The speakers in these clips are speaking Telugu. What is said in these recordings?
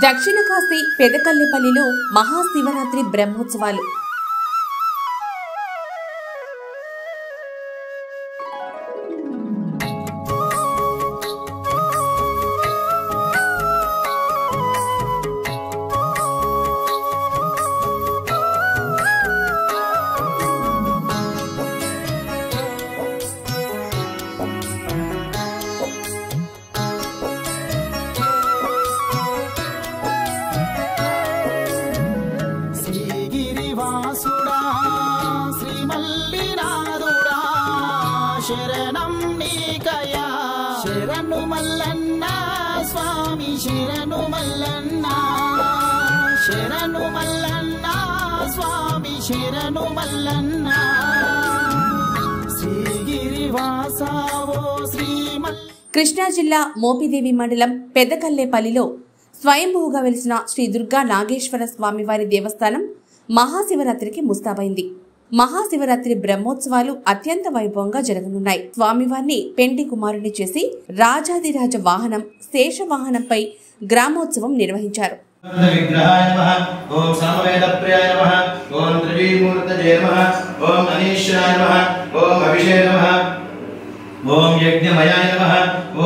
దక్షిణ కాశీ పెదకల్లేపల్లిలో మహాశివరాత్రి బ్రహ్మోత్సవాలు. శరణం నీకయా శరణు మల్లన్న స్వామి శరణు మల్లన్న శరణు మల్లన్న స్వామి శరణు మల్లన్న శ్రీగిరివాసావో కృష్ణా జిల్లా మోపిదేవి మండలం పెదకల్లేపల్లిలో స్వయంభూగా వెలిసిన శ్రీ దుర్గా నాగేశ్వర స్వామివారి దేవస్థానం మహాశివరాత్రికి ముస్తాబైంది. మహాశివరాత్రి బ్రహ్మోత్సవాలు అత్యంత వైభవంగా జరగనున్నాయి. స్వామివారిని పెండి కుమారుని చేసి రాజాదిరాజ వాహనం శేషవాహనంపై గ్రామోత్సవం నిర్వహించారు. ఓం యజ్ఞమయాయ నమః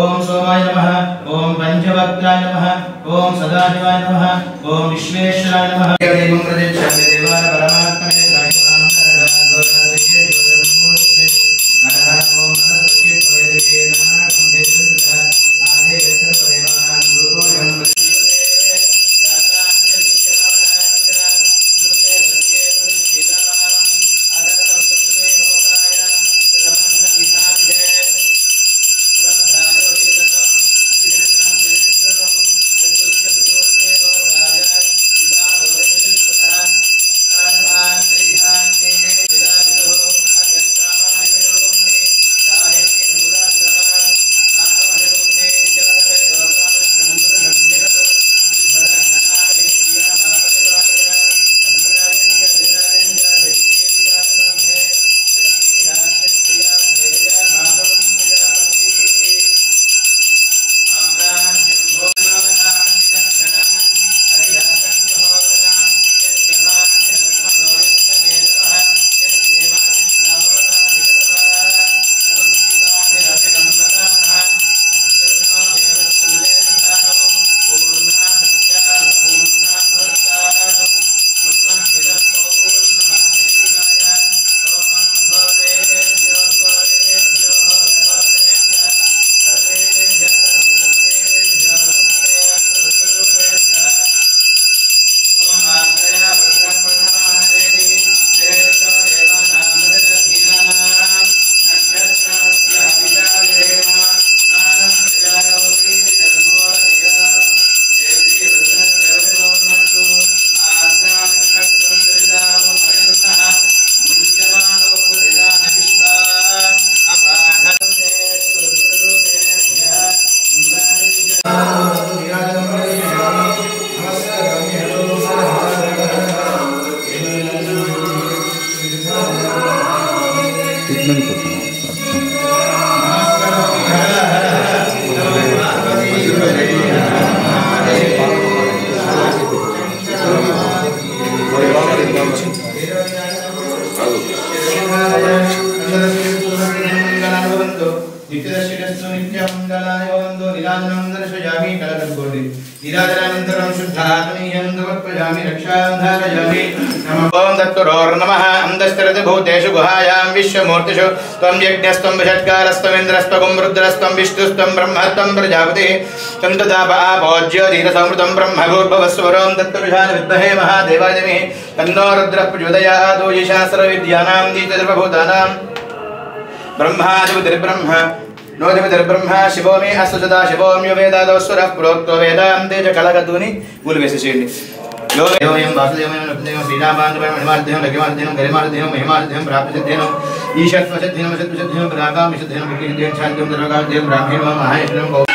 ఓం సోమాయ నమః ఓం పంచవక్త్రాయ నమః ఓం సదాశివాయ నమః ఓం విశ్వేశ్వరాయ నమః. దేవం ప్రతిష్ఠామి దేవాయ పరమాత్మనే భూతేషు గుహాయాం విశ్వమూర్తిషు త్వం యజ్ఞస్త్వం విషట్కారస్త్వం ఇంద్రస్త్వం రుద్రస్త్వం విష్ణుస్త్వం బ్రహ్మత్వం ప్రజాపతి త్వం తదాపోజ్య ధీరసంవృతం బ్రహ్మభూర్భువస్వరం తత్పురుషాయ విద్మహే మహాదేవాయ ధీమహి తన్నో రుద్రః ప్రచోదయాత్. ఈశాస్త్రవిద్యానాం దీప్తిర్వభూతానాం బ్రహ్మాధిపతిర్బ్రహ్మ నోధిపతిర్బ్రహ్మ శివో మే అస్తు సదా శివోమ్య వేదాదవస్వరః ప్రోక్తో వేదాంతే చ కలగతూని గులు వేసేసేయండి. योगेवयं वासुदेवयं नृपदेवं श्रीरामानुजं मणिमार्ध्यं लघुमार्ध्यं गरिमार्ध्यं महिमार्ध्यं प्राप्तसिद्ध्यं ईशत्वसिद्ध्यं वशत्वसिद्ध्यं प्रागामिसिद्ध्यं विकिरिद्ध्यं छाद्यं सर्वकार्यं ब्राह्मणं महायज्ञं ओके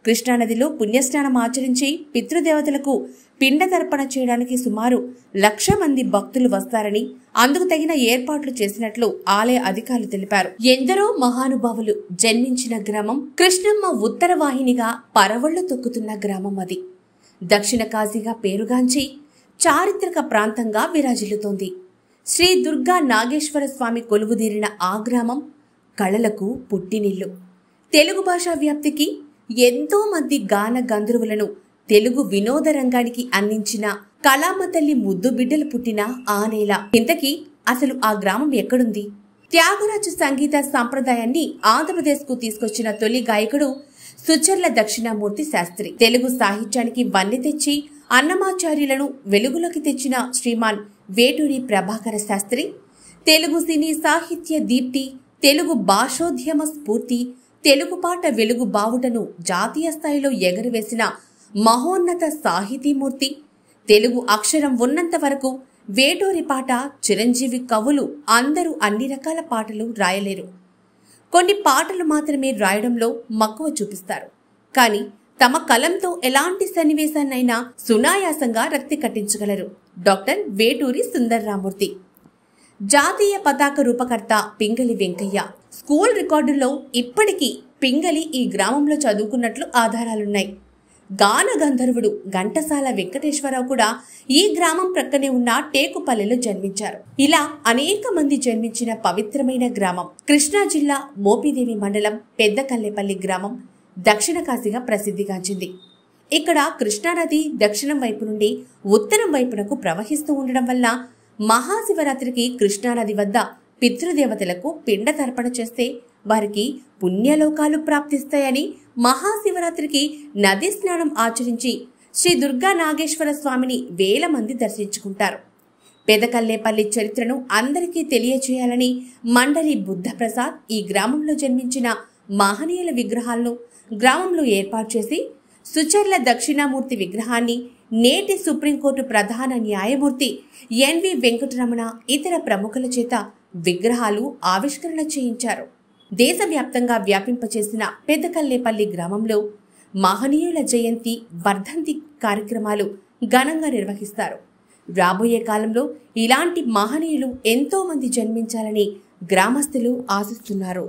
కృష్ణానదిలో పుణ్యస్నానం ఆచరించి పితృదేవతలకు పిండ తర్పణ చేయడానికి సుమారు 1,00,000 మంది భక్తులు వస్తారని, అందుకు తగిన ఏర్పాట్లు చేసినట్లు ఆలయ అధికారులు తెలిపారు. ఎందరో మహానుభావులు జన్మించిన గ్రామం, కృష్ణమ్మ ఉత్తర వాహినిగా పరవళ్లు తొక్కుతున్న గ్రామం అది. దక్షిణ కాశీగా పేరుగాంచి చారిత్రక ప్రాంతంగా విరాజిల్లుతోంది. శ్రీ దుర్గా నాగేశ్వర స్వామి కొలువుదీరిన ఆ గ్రామం కళలకు పుట్టినిల్లు. తెలుగు భాషా వ్యాప్తికి ఎంతో మంది గాన గంధర్వులను తెలుగు వినోద రంగానికి అందించిన కళామ తల్లి ముద్దు బిడ్డలు పుట్టిన ఆ నేల. ఇంతకీ అసలు ఆ గ్రామం ఎక్కడుంది? త్యాగరాజ సంగీత సంప్రదాయాన్ని ఆంధ్రప్రదేశ్కు తీసుకొచ్చిన తొలి గాయకుడు సుచర్ల దక్షిణామూర్తి శాస్త్రి. తెలుగు సాహిత్యానికి వన్నె తెచ్చి అన్నమాచార్యులను వెలుగులోకి తెచ్చిన శ్రీమాన్ వేటూరి ప్రభాకర శాస్త్రి, తెలుగు సినీ సాహిత్య దీప్తి, తెలుగు భాషోద్యమ స్ఫూర్తి, తెలుగు పాట వెలుగు బావుటను జాతీయ స్థాయిలో ఎగరవేసిన మహోన్నత సాహితీమూర్తి. తెలుగు అక్షరం ఉన్నంత వరకు వేటూరి పాట చిరంజీవి కవులు అందరూ అన్ని రకాల పాటలు రాయలేరు. కొన్ని పాటలు మాత్రమే రాయడంలో మక్కువ చూపిస్తారు. కానీ తమ కలంతో ఎలాంటి సన్నివేశాన్నైనా సునాయాసంగా రక్తి కట్టించగలరు డాక్టర్ వేటూరి సుందర్రామూర్తి. జాతీయ పతాక రూపకర్త పింగళి వెంకయ్య. స్కూల్ రికార్డుల్లో ఇప్పటికీ పింగళి ఈ గ్రామంలో చదువుకున్నట్లు ఆధారాలున్నాయి. గాన గంధర్వుడు ఘంటసాల వెంకటేశ్వరరావు కూడా ఈ గ్రామం ప్రక్కనే ఉన్న టేకుపల్లెలో జన్మించారు. ఇలా అనేక మంది జన్మించిన పవిత్రమైన గ్రామం కృష్ణా జిల్లా మోపిదేవి మండలం పెద్దకల్లేపల్లి గ్రామం దక్షిణ కాశీగా ప్రసిద్ధిగాంచింది. ఇక్కడ కృష్ణానది దక్షిణం వైపు నుండి ఉత్తరం వైపునకు ప్రవహిస్తూ ఉండడం వల్ల మహాశివరాత్రికి కృష్ణానది వద్ద పితృదేవతలకు పిండ తర్పణ చేస్తే వారికి పుణ్యలోకాలు ప్రాప్తిస్తాయని మహాశివరాత్రికి నది స్నానం ఆచరించి శ్రీ దుర్గా నాగేశ్వర స్వామిని వేల మంది దర్శించుకుంటారు. పెదకల్లేపల్లి చరిత్రను అందరికీ తెలియచేయాలని మండలి బుద్ధప్రసాద్ ఈ గ్రామంలో జన్మించిన మహనీయుల విగ్రహాలను గ్రామంలో ఏర్పాటు చేసి సుచర్ల దక్షిణామూర్తి విగ్రహాన్ని నేటి సుప్రీంకోర్టు ప్రధాన న్యాయమూర్తి ఎన్వి వెంకటరమణ ఇతర ప్రముఖుల చేత విగ్రహాలు ఆవిష్కరణ చేయించారు. దేశవ్యాప్తంగా వ్యాపింపచేసిన పెద్దకల్లేపల్లి గ్రామంలో మహనీయుల జయంతి, వర్ధంతి కార్యక్రమాలు ఘనంగా నిర్వహిస్తారు. రాబోయే కాలంలో ఇలాంటి మహనీయులు ఎంతో మంది జన్మించాలని గ్రామస్తులు ఆశిస్తున్నారు.